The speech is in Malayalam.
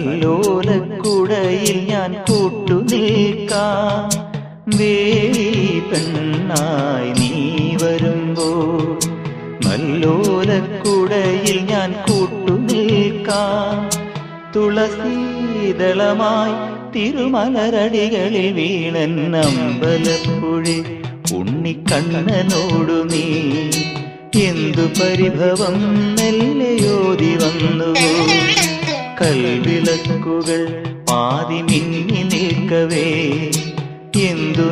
നല്ലോലക്കുടയിൽ ഞാൻ കൂട്ടുനിൽക്കാം. വേലി പെണ്ണായി നീ വരുമ്പോൾ നല്ലോലക്കുടയിൽ ഞാൻ കൂട്ടുനിൽക്കാം. തുളസീദളമായി തിരുമലരടികളിൽ വീണന്നമ്പലപ്പുഴി ഉണ്ണിക്കണ്ണനോടു നീ എന്തു പരിഭവം മെല്ലയോതി വന്നുവോ. കൽവിളക്കുകൾ പാതി മിന്നി നിൽക്കവേ എന്തു